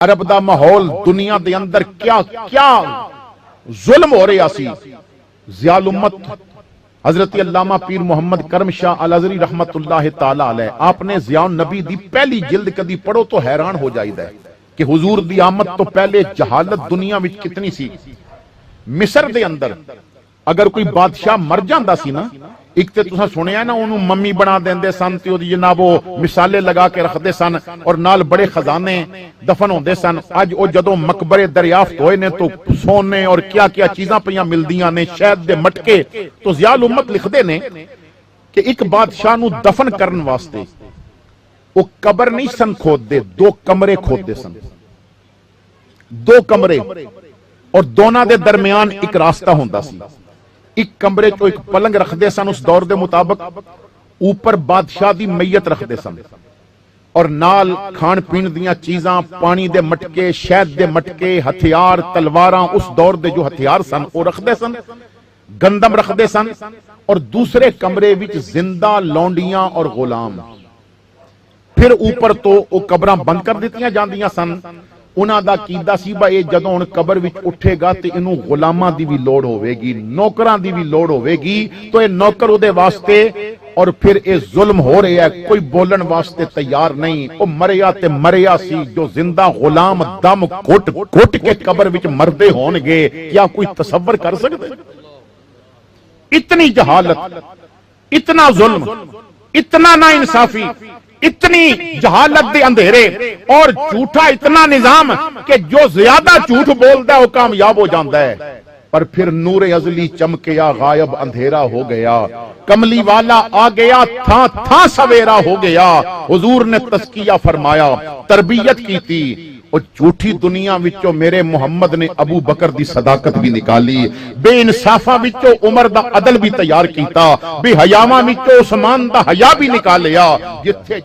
عرب دا ماحول دنیا دے اندر کیا کیا ظلم ہو رہا سی. ضیاء الامت حضرت علامہ پیر محمد کرم شاہ الازری رحمت اللہ تعالی علیہ، آپ نے ضیاء النبی دی پہلی جلد کدی پڑھو تو حیران ہو جائیدا ہے کہ حضور دی آمد تو پہلے جہالت دنیا وچ کتنی سی. مصر دے اندر اگر کوئی بادشاہ مر جاندا سی نا، ایک تے تساں سنیا نا انہوں ممی بنا دیندے سن تے اودی جناب وہ مثالے لگا کے رکھدے سن اور نال بڑے خزانے دفن ہوندے سن. اج او جدوں مقبرے دریافت ہوئے نے تو سونے اور کیا کیا چیزاں پیاں ملدیاں نے، شہد دے مٹکے. تو ضیاء الامت لکھدے نے کہ ایک بادشاہ نو دفن کرن واسطے او قبر نہیں سن کھود دے، 2 کمرے کھود دے سن، 2 کمرے، اور دونوں دے درمیان ایک راستہ ہوندا سی. ایک کمرے چو ایک پلنگ رکھ دے سن اس دور دے مطابق، اوپر بادشاہ دی میت رکھ دے سن اور نال کھان پین دیاں چیزاں، پانی دے مٹکے، شہد دے مٹکے، ہتھیار، تلواراں، اس دور دے جو ہتھیار سن وہ رکھ دے سن، گندم رکھ دے سن. اور دوسرے کمرے وچ زندہ لونڈیاں اور غلام. پھر اوپر تو وہ قبراں بند کر دیتیاں جاندیاں سن. انہاں دا کیدا سی با اے جدوں ہن قبر وچ اٹھے گا تے اینوں غلاماں دی بھی لوڑ ہوے گی، نوکراں دی بھی لوڑ ہوے گی. تو اے نوکر او دے واسطے، اور پھر اے ظلم ہو رہا ہے، کوئی بولن واسطے تیار نہیں. او مریا تے مریا سی، جو زندہ غلام دم گھٹ گھٹ کے قبر وچ مردے ہون گے، کیا کوئی تصور کر سکدے؟ اتنی جہالت، اتنا ظلم، اتنا نا انصافی، اتنی جہالت دے اندھیرے اور جھوٹا اتنا نظام کہ جو زیادہ جھوٹ بولتا ہے وہ کامیاب ہو جاتا ہے. پر پھر نور ازلی چمکیا، غائب اندھیرا ہو گیا، کملی والا آ گیا، تھا تھا سویرا ہو گیا. حضور نے تزکیہ فرمایا، تربیت کی تھی. اور جھوٹی دنیا وچوں میرے محمد نے ابو بکر دی صداقت بھی نکالی، بے انصافاں وچوں عمر دا عدل بھی تیار کیتا، بے حیاواں وچوں عثمان دا حیا بھی نکالیا. جتھے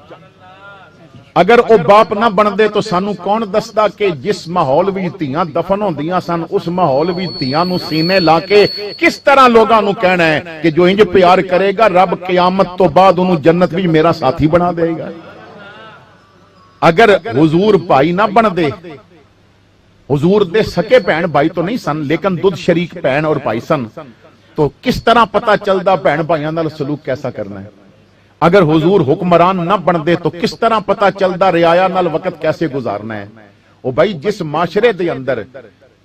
اگر او باپ نہ بندے تو سانو کون دسدا کہ جس ماحول وچ دھیاں دفن ہوندیاں سن اس ماحول وچ دھیاں نو سینے لا کے کس طرح لوگاں نو کہنا ہے کہ جو انج پیار کرے گا رب قیامت تو بعد انہوں جنت وچ میرا ساتھی بنا دے گا. اگر حضور بھائی نہ بن دے، حضور دے سکے بہن بھائی تو نہیں سن لیکن دودھ شریک بہن اور بھائی سن، تو کس طرح پتا چلدا بہن بھائیاں نال سلوک کیسا کرنا ہے. اگر حضور حکمران نہ بن دے تو کس طرح پتا چلدا رعایا نال وقت کیسے گزارنا ہے. او بھائی جس معاشرے دے اندر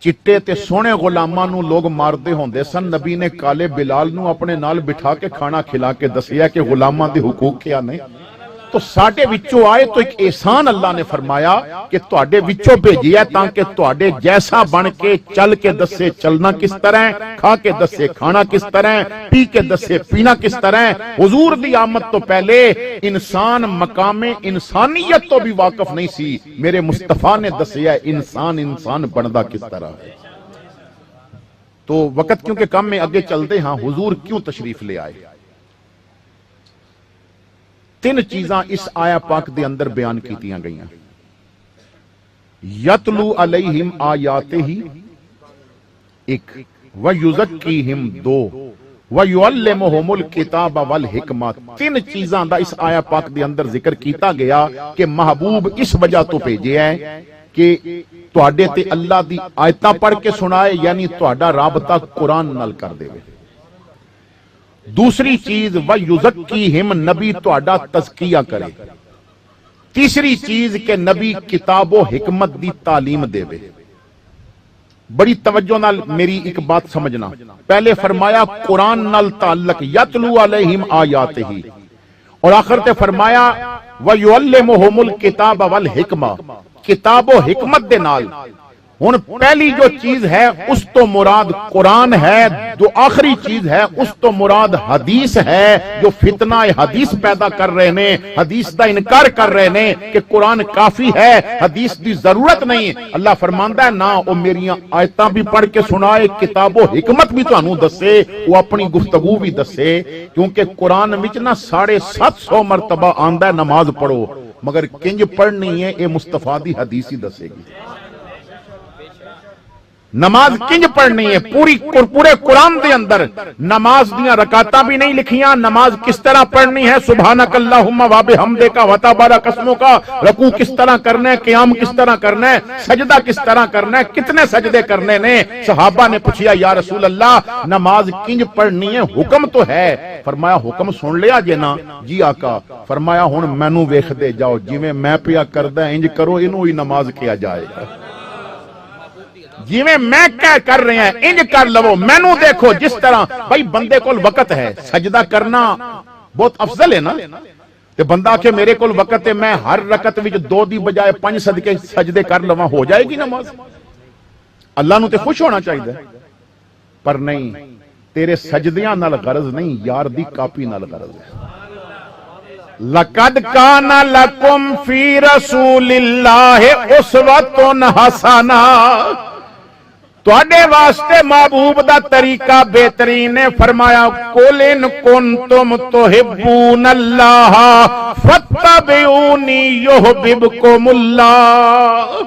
چٹے تے سونے غلاماں نو لوگ ماردے ہوندے سن، نبی نے کالے بلال نو اپنے نال بٹھا کے کھانا کھلا کے دسیا کہ غلاماں دے حقوق کیا نہیں. تو ساڈے وچوں آئے تو ایک احسان اللہ نے فرمایا کہ تواڈے وچوں بھیجیا تاکہ تواڈے جیسا بن کے چل کے دسے چلنا کس طرح ہے، کھا کے دسے کھانا کس طرح ہے، پی کے دسے پینا کس طرح ہے. حضور دی آمد تو پہلے انسان مقام انسانیت تو بھی واقف نہیں سی. میرے مصطفیٰ نے دسیا انسان بندا کس طرح ہے. تو وقت کیونکہ کم میں اگے چلتے ہاں، حضور کیوں تشریف لے آئے؟ 3 چیزاں اس آیا پاک دے اندر بیان کیتیاں گئیاں. یتلو علیہم آیاتہ 1، ویزکیہم 2، ویعلمہم الکتاب والحکمہ. 3 چیزاں دا اس آیا پاک دے اندر ذکر کیتا گیا کہ محبوب اس وجہ تو بھیجے ہے کہ تواڈے تے اللہ دی آیتاں پڑھ کے سنائے، یعنی تواڈا رابطہ قرآن نال کر دے. دوسری چیز وَيُزَكِّيهِمْ، نبی تہاڈا تزکیہ کرے. تیسری چیز کہ نبی کتاب و حکمت دی تعلیم دے. بڑی توجہ نال میری ایک بات سمجھنا. پہلے فرمایا قرآن نال تعلق، یتلو علیہم آیاتہ، اور آخر تے فرمایا وَيُعَلِّمُهُمُ الْكِتَابَ وَالْحِکْمَةَ، کتاب و حکمت دے نال. ہن پہلی جو چیز ہے اس تو مراد قرآن ہے، جو آخری چیز ہے اس تو مراد حدیث ہے. جو فتنہ حدیث پیدا کر رہے نے، حدیث دا انکار کر رہے نے کہ قرآن کافی ہے، حدیث دی ضرورت نہیں. اللہ فرماندا ہے نا او میریاں آیتاں بھی پڑھ کے سنائے، کتاب و حکمت بھی تانوں دسے، وہ اپنی گفتگو بھی دسے. کیونکہ قرآن وچ نا 750 مرتبہ آندا ہے نماز پڑھو، مگر کنج پڑھنی ہے اے مصطفیٰ دی حدیث ہی دسے گی. نماز کنج پڑھنی ہے پورے قرآن دے اندر نماز دیاں رکعتاں بھی نہیں لکھیاں، نماز کس طرح پڑھنی ہے، سبحانک اللہم و بحمدک و تبارک اسمک، رکوع کس طرح کرنا ہے، قیام کس طرح کرنا ہے، سجدہ کس طرح کرنا ہے، کتنے سجدے کرنے نے۔ صحابہ نے پوچھیا یا رسول اللہ نماز کنج پڑھنی ہے، حکم تو ہے۔ فرمایا حکم سن لیا جے نا؟ جی آقا۔ فرمایا ہن مینوں ویکھ دے جاؤ، جویں میں پیا کردا انج کرو، اینوں ہی نماز کیا جائے گا۔ جویں میں کر رہے ہیں انج کر لو، مینوں دیکھو جس طرح۔ بھائی بندے کول وقت ہے، سجدہ کرنا بہت افضل ہے نا، تے بندہ کہ میرے کول وقت ہے میں ہر رکعت وچ 2 دی بجائے 5 سجدے کر لواں، ہو جائے گی نماز؟ اللہ نو تے خوش ہونا چاہیے، پر نہیں، تیرے سجدیاں نال غرض نہیں، یار دی کاپی نال غرض ہے۔ لَقَدْ كَانَ لَكُمْ فِي رَسُولِ اللَّهِ أُسْوَةٌ حَسَنَةٌ، تواڈے واسطے محبوب دا طریقہ بہترین ہے۔ فرمایا قُلْ إِن كُنتُمْ تُحِبُّونَ اللَّهَ فَاتَّبِعُونِي يُحْبِبْكُمُ اللَّهُ۔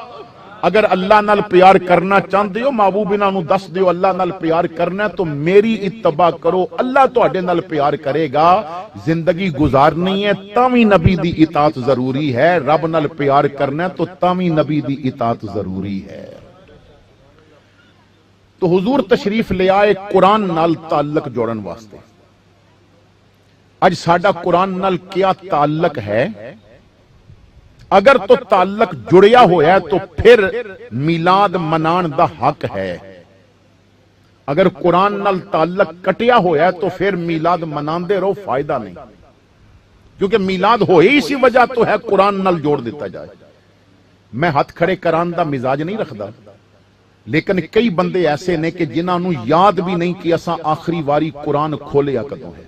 اگر اللہ نال پیار کرنا چاہتے ہو، محبوب انہاں نو دس دیو اللہ نال پیار کرنا ہے تو میری اتباع کرو، اللہ تواڈے نال پیار کرے گا۔ زندگی گزارنی ہے تاویں نبی دی اطاعت ضروری ہے، رب نال پیار کرنا ہے تو تاویں نبی دی اطاعت ضروری ہے۔ تو حضور تشریف لے آئے قرآن نال تعلق جوڑن واسطے۔ اج ساڈا قرآن نال کیا تعلق ہے؟ اگر تو تعلق جڑیا ہویا ہے تو پھر میلاد منان دا حق ہے، اگر قرآن نال تعلق کٹیا ہویا ہے تو پھر میلاد منان دے رہو، فائدہ نہیں، کیونکہ میلاد ہوئی اسی وجہ تو ہے قرآن نال جوڑ دیتا جائے۔ میں ہاتھ کھڑے کران دا مزاج نہیں رکھدا، لیکن کئی بندے ایسے نے کہ جنہاں نو یاد بھی نہیں کہ اساں آخری واری قرآن کھولیا کدوں ہے۔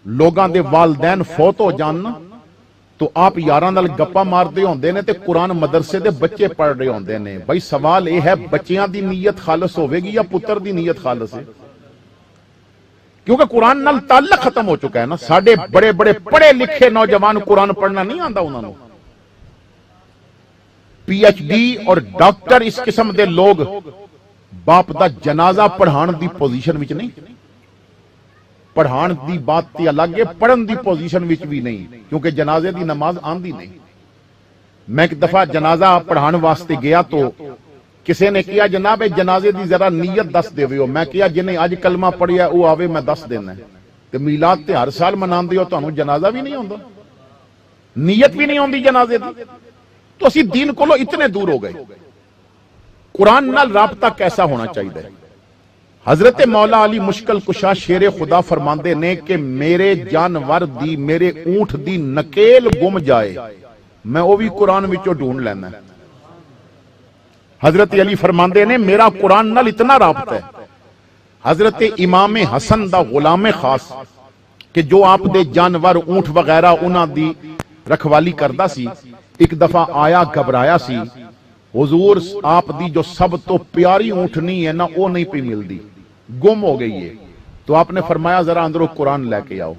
لوگاں دے والدین فوت ہو جان تو آپ یاراں نال گپا مار دے ہوندے نے تے قرآن مدرسے دے بچے پڑھ رہے ہوندے نے۔ بھائی سوال یہ ہے بچیاں دی نیت خالص ہوے گی یا پتر دی نیت خالص ہے؟ کیونکہ قرآن نال تعلق ختم ہو چکا ہے نا۔ ساڈے بڑے بڑے پڑھے لکھے نوجوان قرآن پڑھنا نہیں آندا انہاں نو، پی ایچ ڈی اور ڈاکٹر اس قسم دے لوگ باپ دا جنازہ پڑھان دی پوزیشن وچ نہیں، پڑھان دی بات تے الگ ہے، پڑھن دی پوزیشن وچ بھی نہیں، کیونکہ جنازے دی نماز آندی نہیں۔ میں ایک دفعہ جنازہ پڑھان واسطے گیا تو کسی نے کیا جناب جنازے دی ذرا نیت دس دیو، میں کیا جنہیں اج کلمہ پڑھیا وہ آوے میں دس دینا ہے۔ تے میلاد تے ہر سال منان دیو، تانوں جنازہ بھی نہیں ہوندا، نیت بھی نہیں ہوندی جنازے دی، تو اسی دین کو لو اتنے دور ہو گئے۔ قرآن نال رابطہ کیسا ہونا چاہیے؟ حضرت مولا علی مشکل کشا شیر خدا فرماندے نے کہ میرے جانور دی، میرے اونٹ دی نکیل گم جائے میں وہ بھی قرآن وچوں ڈھونڈ لینا ہے۔ حضرت علی فرماندے نے میرا قرآن نال اتنا رابطہ ہے۔ حضرت امام حسن دا غلام خاص کہ جو آپ دے جانور اونٹ وغیرہ انہاں دی رکھوالی کردا سی، ایک دفعہ آیا گھبرایا سی، حضور آپ دی جو سب تو پیاری اونٹنی ہے نا وہ نہیں پی ملدی، گم ہو گئی ہے۔ تو آپ نے فرمایا ذرا اندروں قرآن لے کے آؤ۔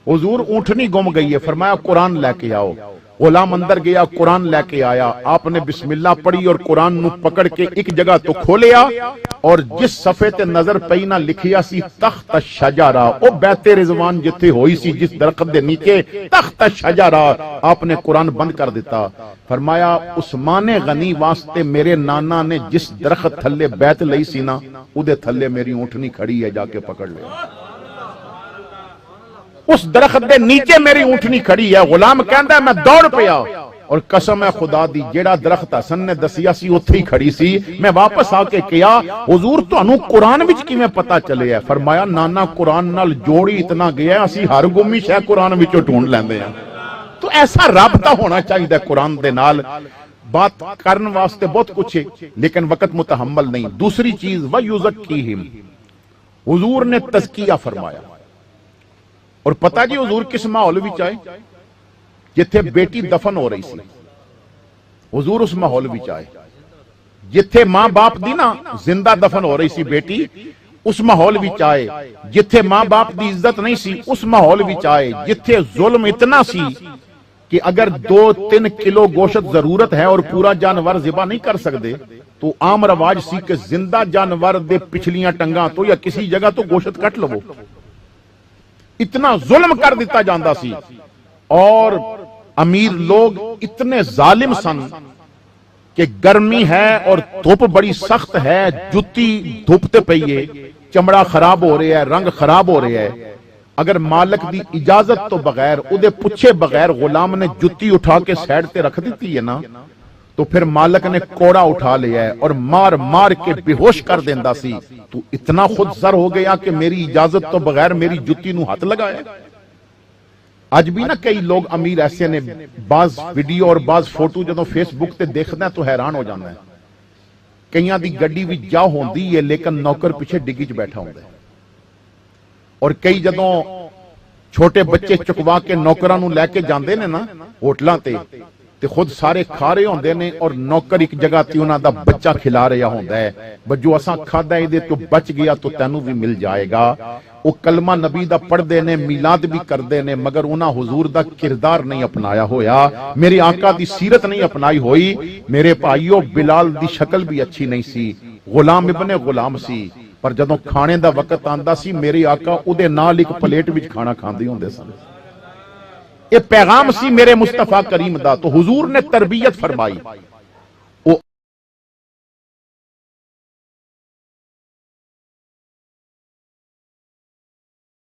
حضور اونٹنی گم گئی ہے، فرمایا قرآن لے کے آؤ۔ غلام اندر گیا، قرآن لے کے آیا، آپ نے بسم اللہ پڑھی اور قرآن نو پکڑ کے ایک جگہ تو کھولیا، اور جس صفحے تے نظر پئی نہ لکھیا سی تخت شجرہ، او بیت رضوان جتھے ہوئی سی جس درخت دے نیچے تخت شجرہ، آپ نے قرآن بند کر دیتا۔ فرمایا عثمان غنی واسطے میرے نانا نے جس درخت تھلے بیت لئی سی نا او دے تھلے میری اونٹنی کھڑی ہے، جا کے پکڑ لے۔ اس درخت دے نیچے میری اونٹنی کھڑی ہے۔ غلام کہندا ہے میں دوڑ پیا، اور قسم ہے خدا دی جیڑا درخت حسن نے دسیا سی اوتھے ہی کھڑی سی۔ میں واپس آ کے کیا حضور تانوں قرآن وچ کیویں پتہ چلے ہے؟ فرمایا نانا قرآن نال جوڑی اتنا گیا اسی ہر گمی شے قرآن وچوں ڈھونڈ لیندے ہیں۔ تو ایسا رابطہ ہونا چاہیے قرآن دے نال۔ بات کرن واسطے بہت کچھ ہے لیکن وقت متحمل نہیں۔ دوسری چیز وَيُزَكِّيهِمْ، حضور نے تزکیہ فرمایا۔ اور پتہ جی حضور کس ماحول وچ آئے؟ جتھے بیٹی دفن ہو رہی سی، حضور اس ماحول وچ آئے۔ جتھے ماں باپ دی نا زندہ دفن ہو رہی سی بیٹی، اس ماحول وچ آئے۔ جتھے ماں باپ دی عزت نہیں سی اس ماحول وچ آئے۔ جتھے ظلم اتنا سی کہ اگر 2-3 کلو گوشت ضرورت ہے اور پورا جانور ذبح نہیں کر سکتے تو عام رواج سی کہ زندہ جانور دے پچھلیاں ٹنگاں تو یا کسی جگہ تو گوشت کٹ لو. اتنا ظلم کر دیتا جاندا سی. اور امیر لوگ اتنے ظالم سن کہ گرمی ہے اور دھوپ بڑی سخت ہے, جتی دھوپتے پئیے, چمڑا خراب ہو رہا ہے, رنگ خراب ہو رہا ہے. اگر مالک دی اجازت تو بغیر اودے پوچھے بغیر غلام نے جتی اٹھا کے سائڈ تے رکھ دیتی ہے نا, تو پھر مالک نے کوڑا اٹھا لیا ہے اور مار مار کے بے ہوش کر دیندا سی. تو اتنا خود سر ہو گیا کہ میری اجازت تو بغیر میری جتی نو ہاتھ لگایا. اج بھی نا کئی لوگ امیر ایسے نے, بعض ویڈیو اور بعض فوٹو جدوں فیس بک تے دیکھدا ہے تو حیران ہو جاندا ہے. کئیاں دی گڈی وچ جا ہوندی ہے لیکن نوکر پیچھے ڈگی چ بیٹھا ہوندا ہے. اور کئی جدوں چھوٹے بچے چکوا کے نوکراں نو لے کے جاندے نے نا ہوٹلاں تے خود سارے کھا رہے ہوندے نے اور نوکر ایک جگہ تے انہاں دا بچہ کھلا رہا ہوندا ہے, بجو اساں کھادا اے تو بچ گیا تو تینوں بھی مل جائے گا. وہ کلمہ نبی دا پڑھدے نے, میلاد بھی کردے نے, مگر انہاں حضور دا کردار نہیں اپنایا ہویا, میرے آقا دی سیرت نہیں اپنائی ہوئی. میرے بھائیو, بلال دی شکل بھی اچھی نہیں سی, غلام ابن غلام سی, پر جدوں کھانے دا وقت آندا سی میرے آقا اودے نال ایک پلیٹ وچ کھانا کھاندے ہوندے سن. یہ پیغام سی میرے مصطفیٰ کریم دا. تو حضور نے تربیت فرمائی.